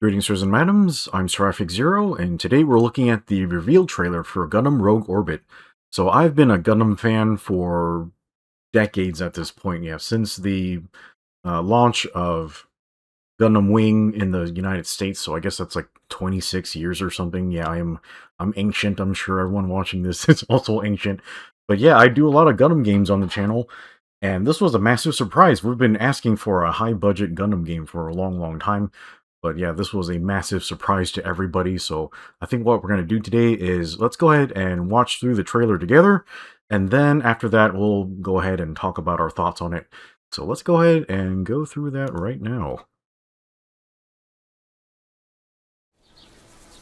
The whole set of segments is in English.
Greetings, sirs and madams. I'm Seraphic Zero, and today we're looking at the reveal trailer for Gundam Rogue Orbit. So I've been a Gundam fan for decades at this point, yeah, since the launch of Gundam Wing in the United States. So I guess that's like 26 years or something. Yeah, I'm ancient. I'm sure everyone watching this is also ancient. But yeah, I do a lot of Gundam games on the channel, and this was a massive surprise. We've been asking for a high-budget Gundam game for a long, long time. But yeah, this was a massive surprise to everybody. So I think what we're going to do today is let's go ahead and watch through the trailer together. And then after that, we'll go ahead and talk about our thoughts on it. So let's go ahead and go through that right now.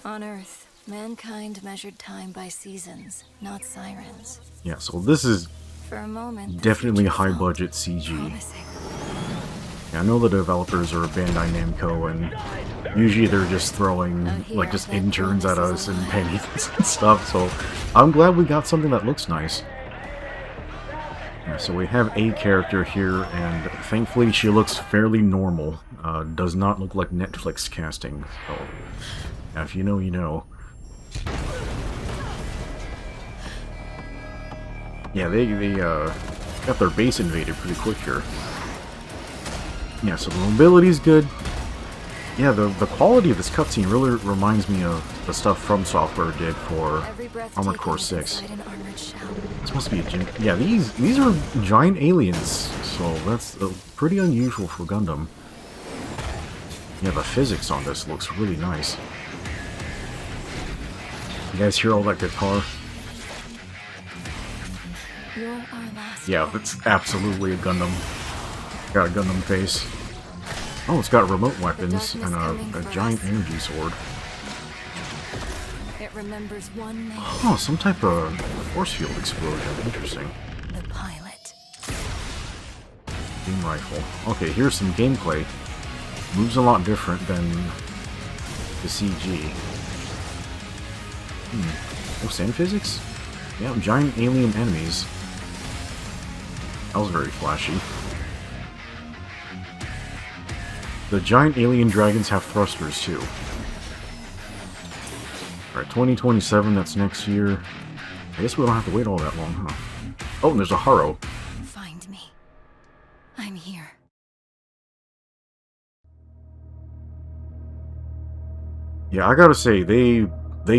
On Earth, mankind measured time by seasons, not sirens. Yeah, so this is For a moment, the definitely future felt high-budget CG. promising. Yeah, I know the developers are Bandai Namco, and usually they're just throwing like just interns at us and pennies and stuff. So I'm glad we got something that looks nice. Yeah, so we have a character here, and thankfully she looks fairly normal. Does not look like Netflix casting. So yeah, if you know, you know. Yeah, they got their base invaded pretty quick here. Yeah, so the mobility's good. Yeah, the quality of this cutscene really reminds me of the stuff From Software did for Armored Core 6. This must be a yeah, these are giant aliens, so that's pretty unusual for Gundam. Yeah, the physics on this looks really nice. You guys hear all that guitar? Yeah, it's absolutely a Gundam. Got a Gundam face. Oh, it's got remote weapons and a giant energy sword. It remembers one name. Oh, some type of force field explosion. Interesting. The pilot. Beam rifle. Okay, here's some gameplay. Moves a lot different than the CG. Oh, sand physics? Yeah, giant alien enemies. That was very flashy. The giant alien dragons have thrusters too. Alright, 2027, that's next year. I guess we don't have to wait all that long, huh? Oh, and there's a Haro. Find me. I'm here. Yeah, I gotta say, they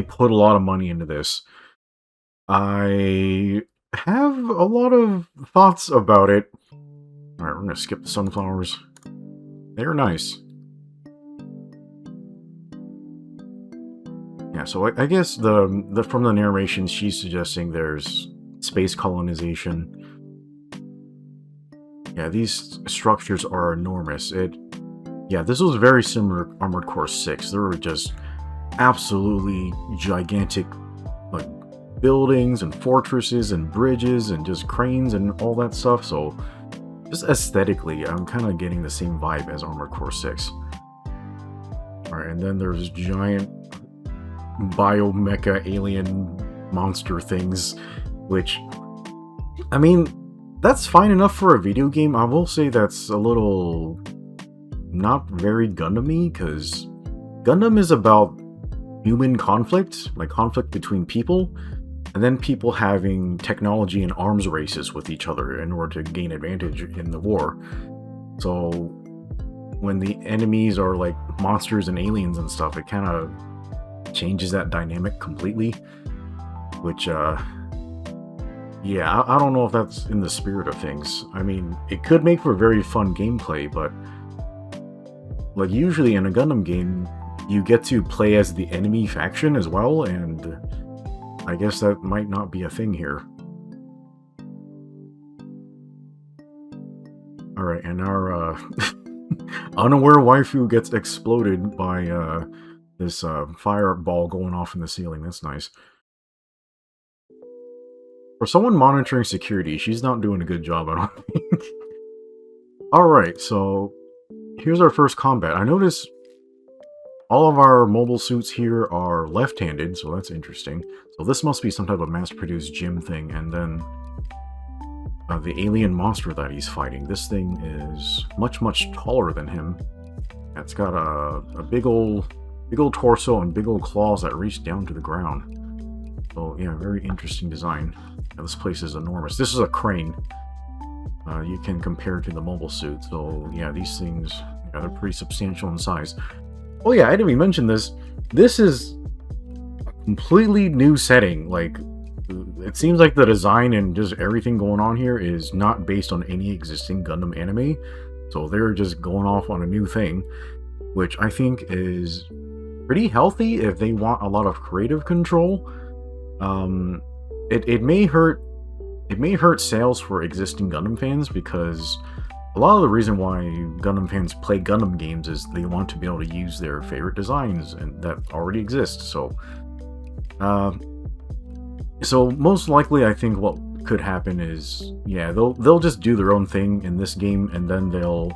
put a lot of money into this. I have a lot of thoughts about it. Alright, we're gonna skip the sunflowers. They're nice. Yeah, so I guess the from the narration, she's suggesting there's space colonization. Yeah, these structures are enormous. Yeah, this was very similar to Armored Core 6. There were just absolutely gigantic, like, buildings and fortresses and bridges and just cranes and all that stuff. So just aesthetically, I'm kind of getting the same vibe as Armored Core 6. Alright, and then there's giant biomecha alien monster things, which, I mean, that's fine enough for a video game. I will say that's a little not very Gundam-y, because Gundam is about human conflict, like conflict between people, and then people having technology and arms races with each other in order to gain advantage in the war. So when the enemies are like monsters and aliens and stuff, it kind of changes that dynamic completely, which yeah, I don't know if that's in the spirit of things. I mean, it could make for very fun gameplay, but like usually in a Gundam game, you get to play as the enemy faction as well, and I guess that might not be a thing here. Alright, and our unaware waifu gets exploded by this fireball going off in the ceiling. That's nice. For someone monitoring security, she's not doing a good job, I don't think. Alright, so here's our first combat. I notice all of our mobile suits here are left-handed, so that's interesting. So this must be some type of mass-produced gym thing, and then the alien monster that he's fighting. This thing is much, much taller than him. It's got a big old torso and big old claws that reach down to the ground. So yeah, very interesting design. Now, this place is enormous. This is a crane. You can compare it to the mobile suit. So yeah, these things, yeah, they're pretty substantial in size. Oh yeah, I didn't even mention this. This is a completely new setting. Like, it seems like the design and just everything going on here is not based on any existing Gundam anime. So they're just going off on a new thing, which I think is pretty healthy if they want a lot of creative control. It may hurt sales for existing Gundam fans, because a lot of the reason why Gundam fans play Gundam games is they want to be able to use their favorite designs and that already exist. So most likely, I think what could happen is, yeah, they'll just do their own thing in this game, and then they'll,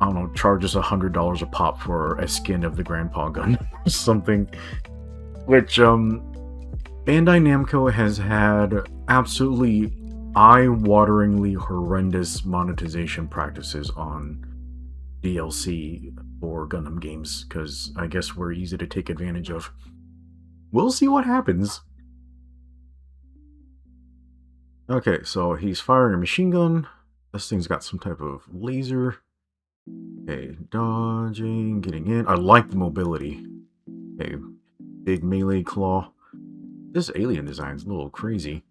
I don't know, charge us $100 a pop for a skin of the Grandpa Gundam or something. Which Bandai Namco has had absolutely eye-wateringly horrendous monetization practices on DLC for Gundam games, because I guess we're easy to take advantage of. We'll see what happens. Okay, so he's firing a machine gun. This thing's got some type of laser. Okay, dodging, getting in. I like the mobility. Okay, big melee claw. This alien design's a little crazy.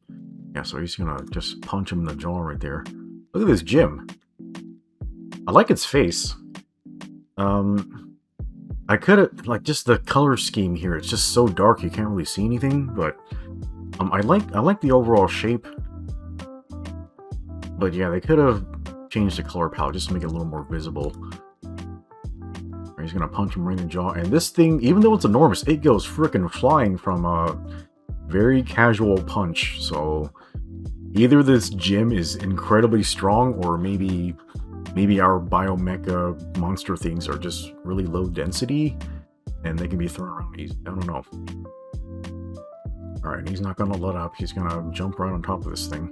Yeah, so he's gonna just punch him in the jaw right there. Look at this gym. I like its face. I could've, like, just the color scheme here. It's just so dark you can't really see anything, but I like the overall shape. But yeah, they could have changed the color palette just to make it a little more visible. He's gonna punch him right in the jaw, and this thing, even though it's enormous, it goes freaking flying from a very casual punch. So either this gym is incredibly strong, or maybe our biomecha monster things are just really low density and they can be thrown around easy. I don't know. Alright, he's not gonna let up. He's gonna jump right on top of this thing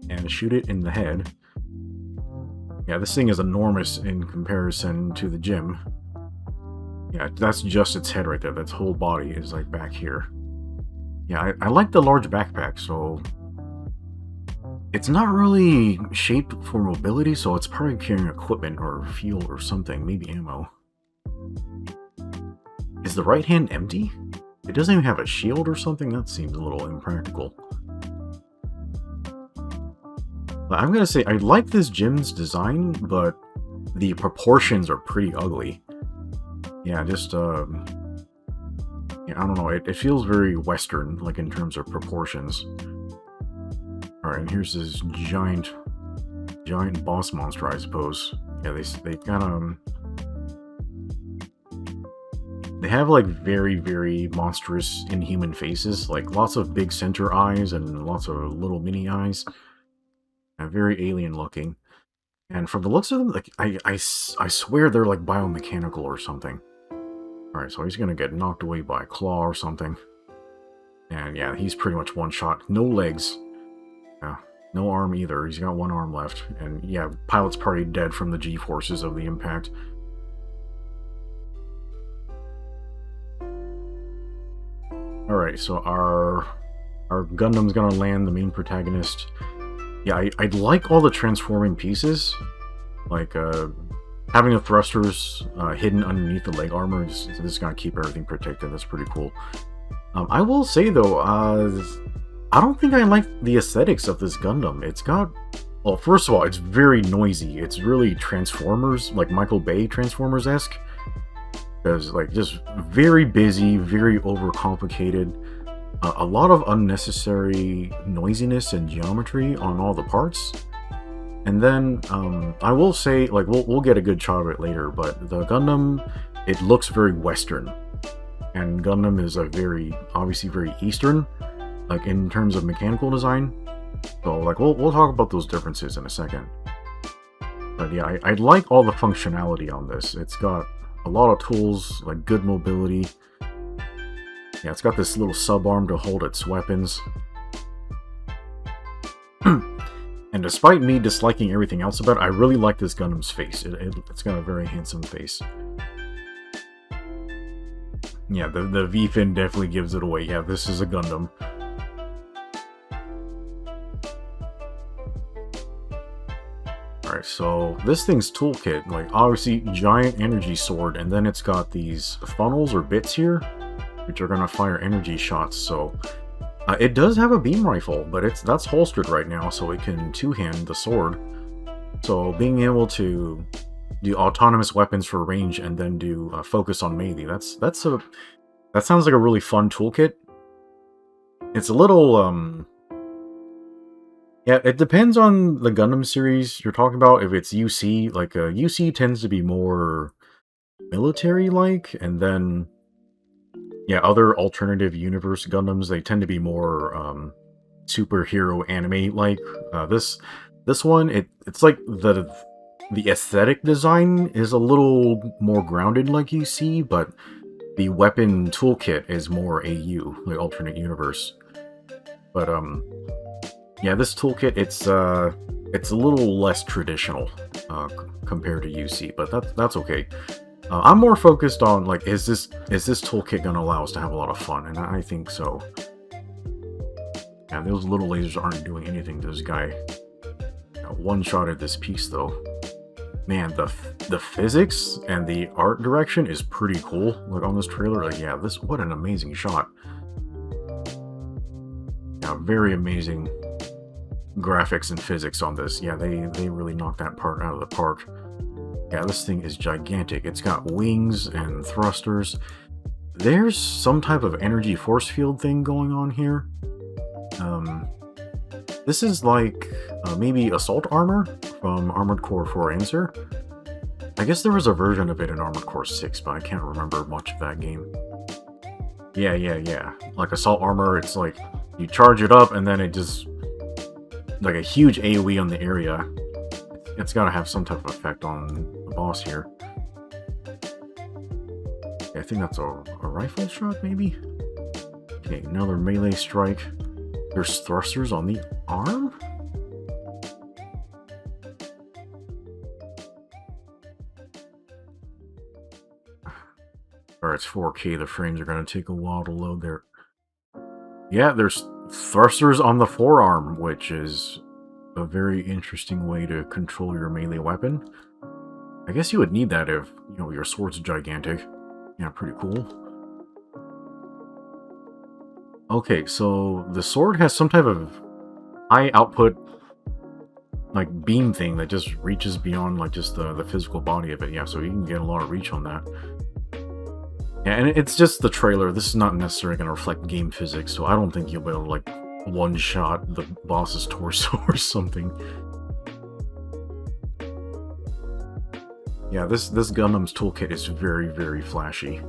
and shoot it in the head. Yeah, this thing is enormous in comparison to the gym. Yeah, that's just its head right there. Its whole body is like back here. Yeah, I like the large backpack, so it's not really shaped for mobility, so it's probably carrying equipment or fuel or something, maybe ammo. Is the right hand empty? It doesn't even have a shield or something? That seems a little impractical. But I'm gonna say, I like this gym's design, but the proportions are pretty ugly. Yeah, just, yeah, I don't know, it feels very Western, like, in terms of proportions. Alright, and here's this giant boss monster, I suppose. Yeah, they kind they have, like, very, very monstrous, inhuman faces. Like, lots of big center eyes and lots of little mini eyes. Very alien looking. And from the looks of them, like, I swear they're, like, biomechanical or something. Alright, so he's gonna get knocked away by a claw or something. And yeah, he's pretty much one shot. No legs. Yeah, no arm either. He's got one arm left. And yeah, pilot's probably dead from the G-forces of the impact. Alright, so our Gundam's gonna land the main protagonist. Yeah, I like all the transforming pieces. Like, having the thrusters hidden underneath the leg armor is just gonna keep everything protected. That's pretty cool. I will say, though, I don't think I like the aesthetics of this Gundam. It's got... Well, first of all, it's very noisy. It's really Transformers, like Michael Bay Transformers-esque. Because, like, just very busy, very overcomplicated. A lot of unnecessary noisiness and geometry on all the parts. And then, I will say, like, we'll get a good shot of it later, but the Gundam, it looks very Western. And Gundam is obviously very Eastern, like, in terms of mechanical design. So, like, we'll talk about those differences in a second. But yeah, I like all the functionality on this. It's got a lot of tools, like good mobility. Yeah, it's got this little sub-arm to hold its weapons. And And despite me disliking everything else about it, I really like this Gundam's face. It's got a very handsome face. Yeah, the V-fin definitely gives it away. Yeah, this is a Gundam. Alright, so this thing's toolkit, like obviously giant energy sword, and then it's got these funnels or bits here, which are gonna fire energy shots, so... it does have a beam rifle, but that's holstered right now, so it can two-hand the sword. So being able to do autonomous weapons for range and then do focus on melee, that sounds like a really fun toolkit. It's a little, yeah, it depends on the Gundam series you're talking about. If it's UC, like, UC tends to be more military-like, and then, yeah, other alternative universe Gundams, they tend to be more, superhero anime-like. This one, it's like the aesthetic design is a little more grounded like UC, but the weapon toolkit is more AU, like alternate universe. But, yeah, this toolkit, it's a little less traditional compared to UC, but that's okay. I'm more focused on, like, is this toolkit gonna allow us to have a lot of fun? And I think so. Yeah, those little lasers aren't doing anything to this guy. One-shotted this piece, though. Man, the physics and the art direction is pretty cool. Like, on this trailer, like, yeah, what an amazing shot. Yeah, very amazing graphics and physics on this. Yeah, they really knocked that part out of the park. Yeah, this thing is gigantic. It's got wings and thrusters. There's some type of energy force field thing going on here. This is like maybe assault armor from Armored Core 4 Answer. I guess there was a version of it in Armored Core 6, but I can't remember much of that game. Yeah. Like assault armor, it's like you charge it up and then it just... like a huge AoE on the area. It's gotta have some type of effect on the boss here. I think that's a rifle shot, maybe? Okay, another melee strike. There's thrusters on the arm? Alright, it's 4K, the frames are gonna take a while to load there. Yeah, there's thrusters on the forearm, which is a very interesting way to control your melee weapon. I guess you would need that if, you know, your sword's gigantic. Yeah, pretty cool. Okay, so the sword has some type of high output, like, beam thing that just reaches beyond, like, just the physical body of it. Yeah, so you can get a lot of reach on that. Yeah, and it's just the trailer. This is not necessarily going to reflect game physics, so I don't think you'll be able to, like, one-shot the boss's torso or something. Yeah, this Gundam's toolkit is very, very flashy.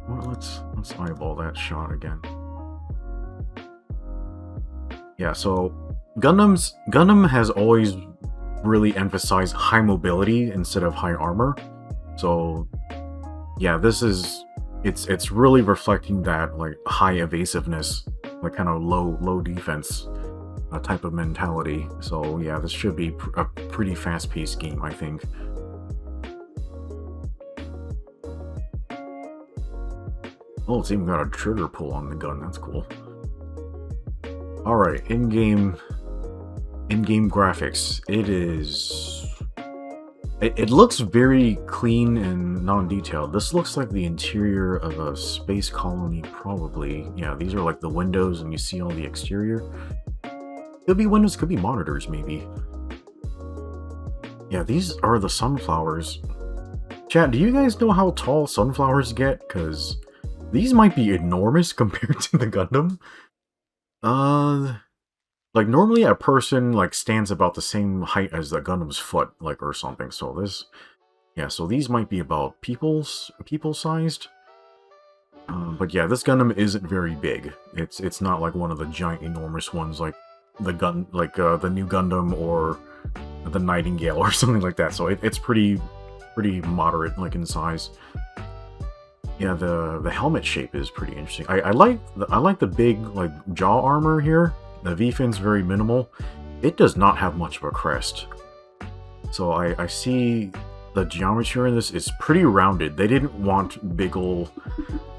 Well, let's eyeball that shot again. Yeah, so Gundam has always really emphasized high mobility instead of high armor. So yeah, it's really reflecting that, like, high evasiveness, like kind of low defense type of mentality. So yeah, this should be a pretty fast-paced game, I think. Oh, it's even got a trigger pull on the gun. That's cool. Alright, in-game graphics. It looks very clean and non-detailed. This looks like the interior of a space colony, probably. Yeah, these are like the windows and you see all the exterior. Could be windows, could be monitors, maybe. Yeah, these are the sunflowers. Chat, do you guys know how tall sunflowers get? Because these might be enormous compared to the Gundam. Like, normally a person, like, stands about the same height as the Gundam's foot, like, or something. So this... yeah, so these might be about people-sized. But yeah, this Gundam isn't very big. It's not like one of the giant, enormous ones like the new Gundam or the Nightingale or something like that. So it's pretty moderate, like, in size. Yeah, the helmet shape is pretty interesting. I like the big, like, jaw armor here. The V-fin's very minimal. It does not have much of a crest. So I see the geometry in this is pretty rounded. They didn't want big ol'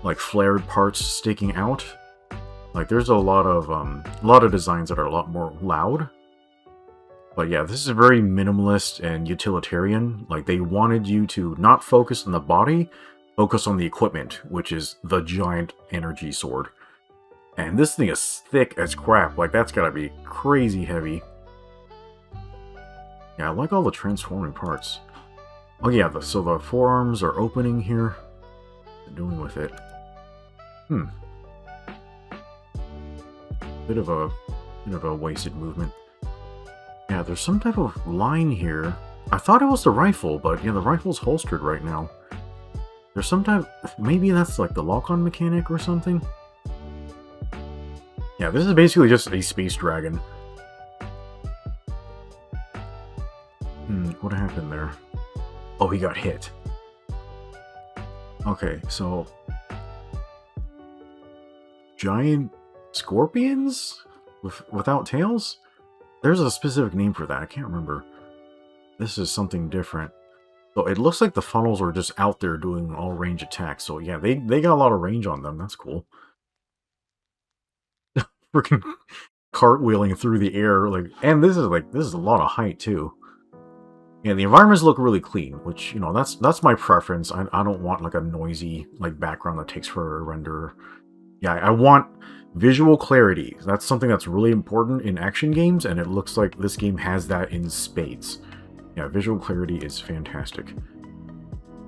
like flared parts sticking out. Like there's a lot of designs that are a lot more loud. But yeah, this is very minimalist and utilitarian. Like they wanted you to not focus on the body, focus on the equipment, which is the giant energy sword. And this thing is thick as crap. Like that's gotta be crazy heavy. Yeah, I like all the transforming parts. Oh yeah, so the forearms are opening here. What are they doing with it? Bit of a wasted movement. Yeah, there's some type of line here. I thought it was the rifle, but yeah, the rifle's holstered right now. There's some type... Maybe that's like the lock-on mechanic or something? Yeah, this is basically just a space dragon. What happened there? Oh, he got hit. Okay, so... Giant scorpions? Without tails? There's a specific name for that, I can't remember. This is something different. So it looks like the funnels are just out there doing all range attacks. So yeah, they got a lot of range on them, that's cool. Freaking cartwheeling through the air, like, and this is a lot of height too. Yeah, the environments look really clean, which, you know, that's my preference. I don't want like a noisy like background that takes forever to render. Yeah, I want visual clarity. That's something that's really important in action games, and it looks like this game has that in spades. Yeah, visual clarity is fantastic.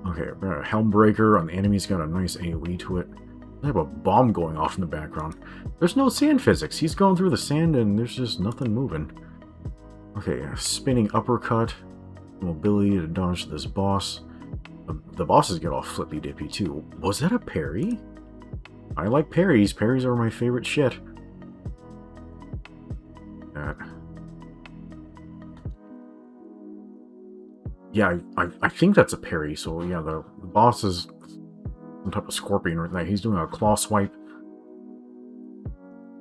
Okay, Helmbreaker on the enemy's got a nice AoE to it. I have a bomb going off in the background. There's no sand physics. He's going through the sand and there's just nothing moving. Okay, spinning uppercut. Mobility to dodge this boss. The bosses get all flippy dippy too. Was that a parry? I like parries. Parries are my favorite shit. Yeah, I think that's a parry. So yeah, the boss is some type of scorpion right there. He's doing a claw swipe.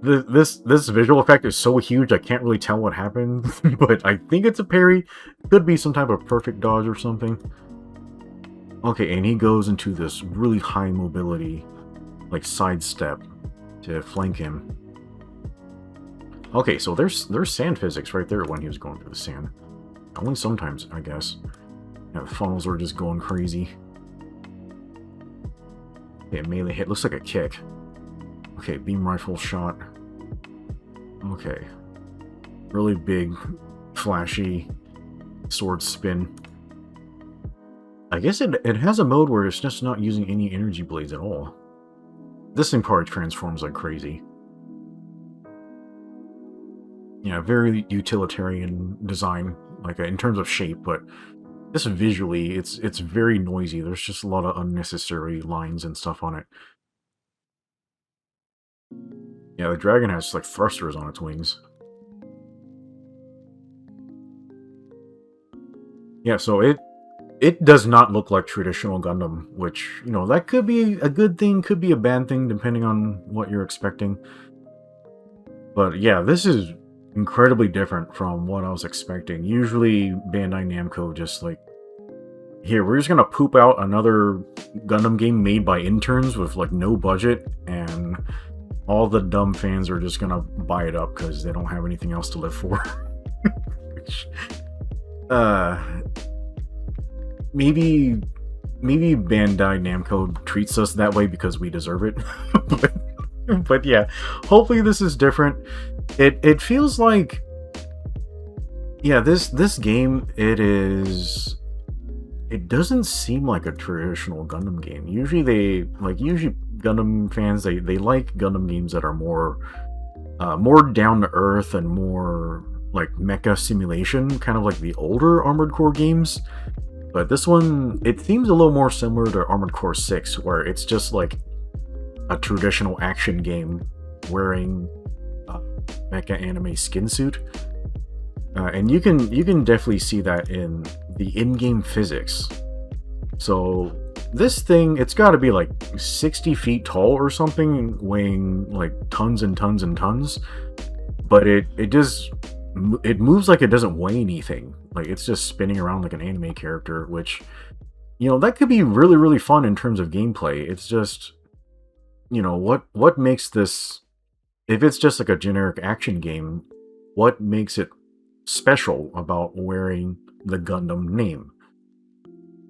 This visual effect is so huge I can't really tell what happened, but I think it's a parry. Could be some type of perfect dodge or something. Okay, and he goes into this really high mobility, like sidestep to flank him. Okay, so there's sand physics right there when he was going through the sand. Only sometimes, I guess. Yeah, the funnels were just going crazy. Okay, melee hit. Looks like a kick. Okay, beam rifle shot. Okay. Really big, flashy sword spin. I guess it has a mode where it's just not using any energy blades at all. This thing probably transforms like crazy. Yeah, very utilitarian design, like in terms of shape, but just visually, it's very noisy. There's just a lot of unnecessary lines and stuff on it. Yeah, the dragon has like thrusters on its wings. Yeah, so it does not look like traditional Gundam, which, you know, that could be a good thing, could be a bad thing, depending on what you're expecting. But yeah, this is incredibly different from what I was expecting. Usually, Bandai Namco just like, here, we're just gonna poop out another Gundam game made by interns with like no budget, and all the dumb fans are just gonna buy it up because they don't have anything else to live for. Which, maybe Bandai Namco treats us that way because we deserve it. but yeah, hopefully this is different. It feels like, yeah, this game, it doesn't seem like a traditional Gundam game. Usually Gundam fans, they like Gundam games that are more down to earth and more like mecha simulation, kind of like the older Armored Core games. But this one, it seems a little more similar to Armored Core 6, where it's just like a traditional action game wearing a mecha anime skin suit. And you can definitely see that in the in-game physics. So this thing, it's got to be like 60 feet tall or something, weighing like tons and tons and tons. but it moves like it doesn't weigh anything. Like it's just spinning around like an anime character, which, that could be really, really fun in terms of gameplay. It's just, what makes this, if it's just like a generic action game, what makes it special about wearing the Gundam name?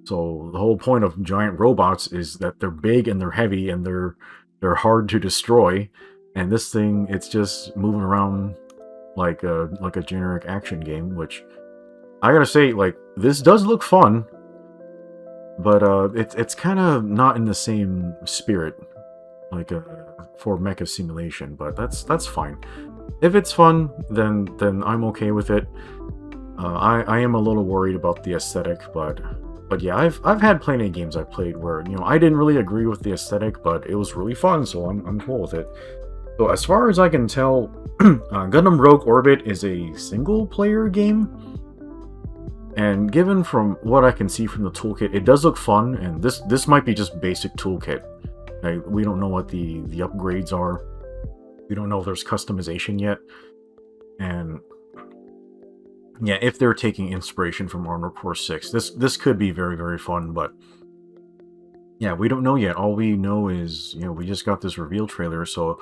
So the whole point of giant robots is that they're big and they're heavy and they're hard to destroy. And this thing, it's just moving around like a generic action game, which I gotta say, like, this does look fun, but it's kind of not in the same spirit like for mecha simulation. But that's fine. If it's fun, then I'm okay with it. I am a little worried about the aesthetic, but yeah, I've had plenty of games I've played where I didn't really agree with the aesthetic, but it was really fun, so I'm cool with it. So as far as I can tell, Gundam Rogue Orbit is a single-player game, and given from what I can see from the toolkit, it does look fun. And this might be just basic toolkit. We don't know what the upgrades are. We don't know if there's customization yet, and yeah, if they're taking inspiration from Armored Core 6, this could be very, very fun, but yeah, we don't know yet. All we know is, we just got this reveal trailer, so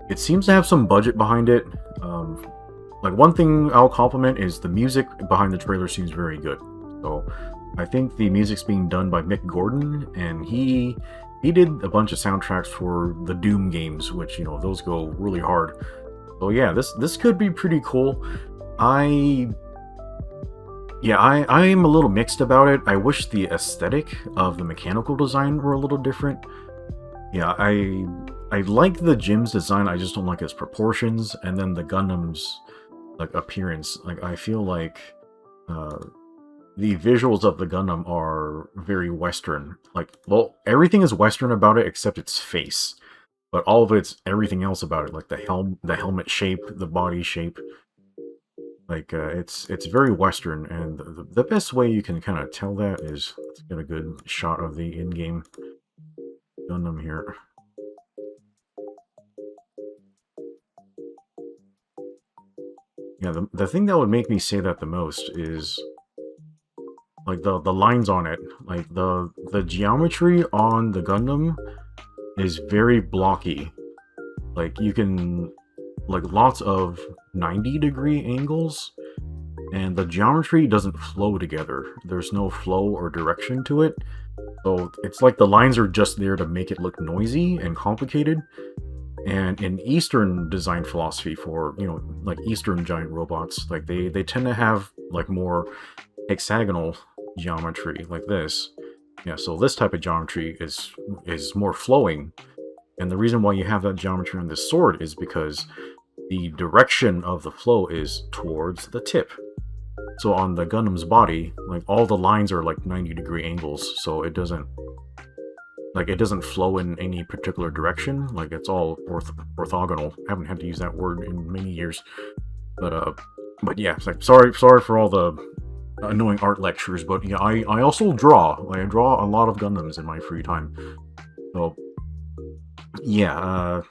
it seems to have some budget behind it. Like, one thing I'll compliment is the music behind the trailer seems very good. So I think the music's being done by Mick Gordon, and he did a bunch of soundtracks for the Doom games, which, those go really hard. So yeah, this could be pretty cool. I am a little mixed about it. I wish the aesthetic of the mechanical design were a little different. Yeah, I like the Jim's design, I just don't like its proportions, and then the Gundam's like appearance. Like, I feel like the visuals of the Gundam are very Western. Like, well, everything is Western about it except its face, but all of it's everything else about it, like the helmet shape, the body shape. Like, it's very Western, and the best way you can kind of tell that is, let's get a good shot of the in-game Gundam here. Yeah, the thing that would make me say that the most is, like, the lines on it. Like, the geometry on the Gundam is very blocky. Like, you can, like, lots of 90-degree angles, and the geometry doesn't flow together. There's no flow or direction to it. So it's like the lines are just there to make it look noisy and complicated. And in Eastern design philosophy for, like Eastern giant robots, like they tend to have like more hexagonal geometry like this. Yeah, so this type of geometry is more flowing. And the reason why you have that geometry on this sword is because the direction of the flow is towards the tip. So on the Gundam's body, like, all the lines are like 90-degree angles, so it doesn't flow in any particular direction. Like, it's all orthogonal. I haven't had to use that word in many years, but yeah, it's like, sorry for all the annoying art lectures, but yeah, I also draw. Like, I draw a lot of Gundams in my free time. So yeah,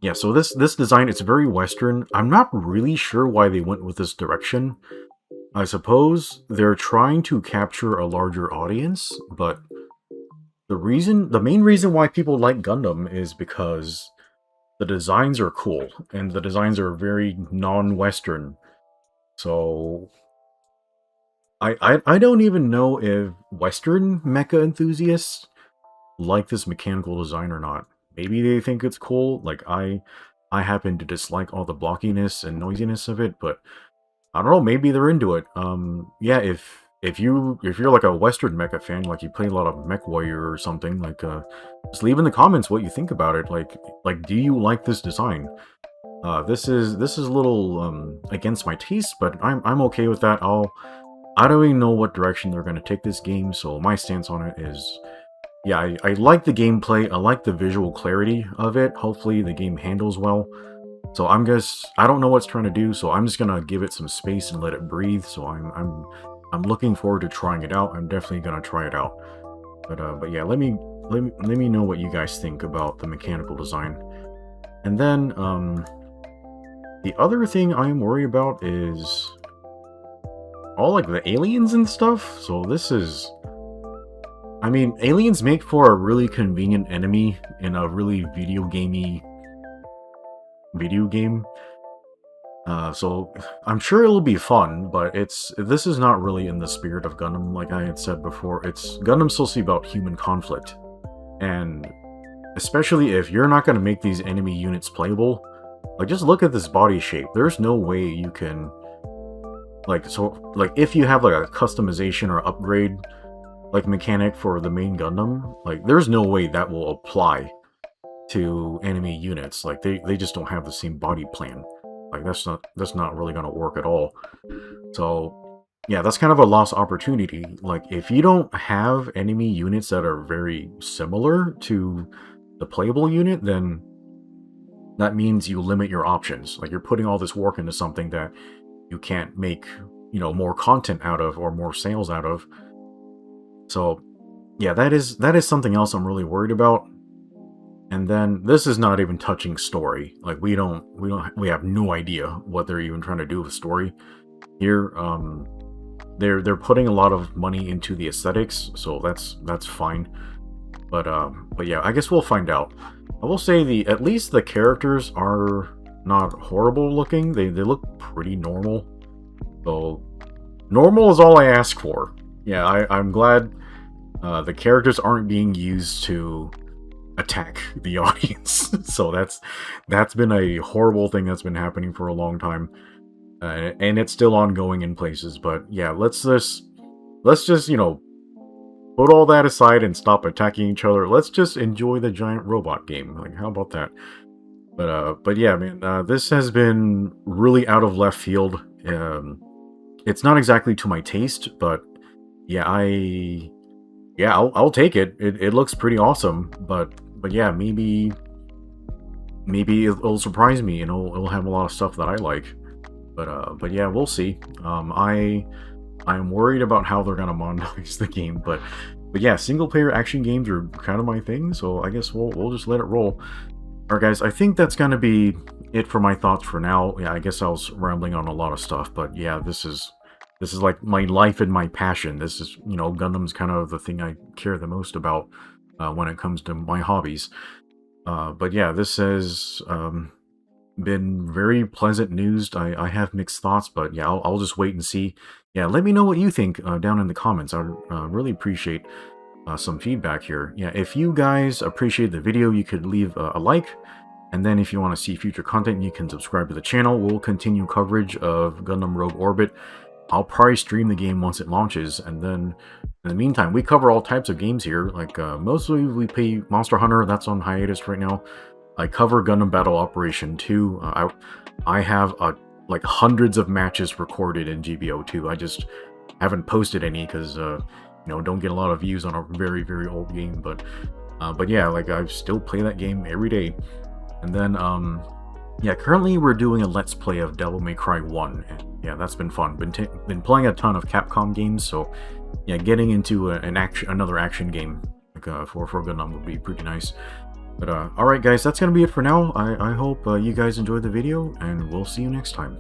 yeah. So this design, it's very Western. I'm not really sure why they went with this direction. I suppose they're trying to capture a larger audience, but the main reason why people like Gundam is because the designs are cool, and the designs are very non-Western. So I don't even know if Western mecha enthusiasts like this mechanical design or not. Maybe they think it's cool. Like, I happen to dislike all the blockiness and noisiness of it, but I don't know, maybe they're into it. Yeah, if you're like a Western mecha fan, like you play a lot of MechWarrior or something, like just leave in the comments what you think about it. Like do you like this design? This is a little against my taste, but I'm okay with that. I don't even know what direction they're gonna take this game, so my stance on it is, yeah, I like the gameplay, I like the visual clarity of it. Hopefully the game handles well. So I don't know what's trying to do, so I'm just gonna give it some space and let it breathe. So I'm looking forward to trying it out. I'm definitely gonna try it out. But yeah, let me know what you guys think about the mechanical design. And then The other thing I'm worried about is all like the aliens and stuff. So this is, I mean, aliens make for a really convenient enemy in a really video game. So I'm sure it'll be fun, but this is not really in the spirit of Gundam, like I had said before. Gundam's supposed to be about human conflict, and especially if you're not going to make these enemy units playable, like just look at this body shape. There's no way you can, like if you have like a customization or upgrade like mechanic for the main Gundam, like there's no way that will apply to enemy units. Like they just don't have the same body plan. Like that's not really gonna work at all. So yeah, that's kind of a lost opportunity. Like if you don't have enemy units that are very similar to the playable unit, then that means you limit your options. Like you're putting all this work into something that you can't make, more content out of or more sales out of. So yeah, that is something else I'm really worried about. And then this is not even touching story. Like we have no idea what they're even trying to do with story here. They're putting a lot of money into the aesthetics, so that's fine. But yeah, I guess we'll find out. I will say at least the characters are not horrible looking. They look pretty normal. So normal is all I ask for. Yeah, I'm glad the characters aren't being used to attack the audience. So that's been a horrible thing that's been happening for a long time, and it's still ongoing in places. But yeah, let's just put all that aside and stop attacking each other. Let's just enjoy the giant robot game. Like, how about that? But yeah, man, this has been really out of left field. It's not exactly to my taste, but yeah, I'll take it. It looks pretty awesome, but yeah, maybe it'll surprise me, and it'll have a lot of stuff that I like. But yeah, we'll see. I'm worried about how they're gonna monetize the game, but yeah, single player action games are kind of my thing, so I guess we'll just let it roll. Alright guys, I think that's gonna be it for my thoughts for now. Yeah, I guess I was rambling on a lot of stuff, but yeah, this is like my life and my passion. This is, Gundam's kind of the thing I care the most about when it comes to my hobbies. But yeah, this has been very pleasant news. I have mixed thoughts, but yeah, I'll just wait and see. Yeah, let me know what you think down in the comments. I really appreciate some feedback here. Yeah, if you guys appreciate the video, you could leave a like. And then if you want to see future content, you can subscribe to the channel. We'll continue coverage of Gundam Rogue Orbit. I'll probably stream the game once it launches, and then in the meantime, we cover all types of games here. Like mostly we play Monster Hunter, that's on hiatus right now. I cover Gundam Battle Operation 2. I have like hundreds of matches recorded in GBO2. I just haven't posted any because don't get a lot of views on a very, very old game. But yeah, like I still play that game every day. And then yeah, currently we're doing a Let's Play of Devil May Cry 1. And yeah, that's been fun. Been playing a ton of Capcom games, so yeah, getting into another action game like for Gundam would be pretty nice. But alright guys, that's gonna be it for now. I hope you guys enjoyed the video, and we'll see you next time.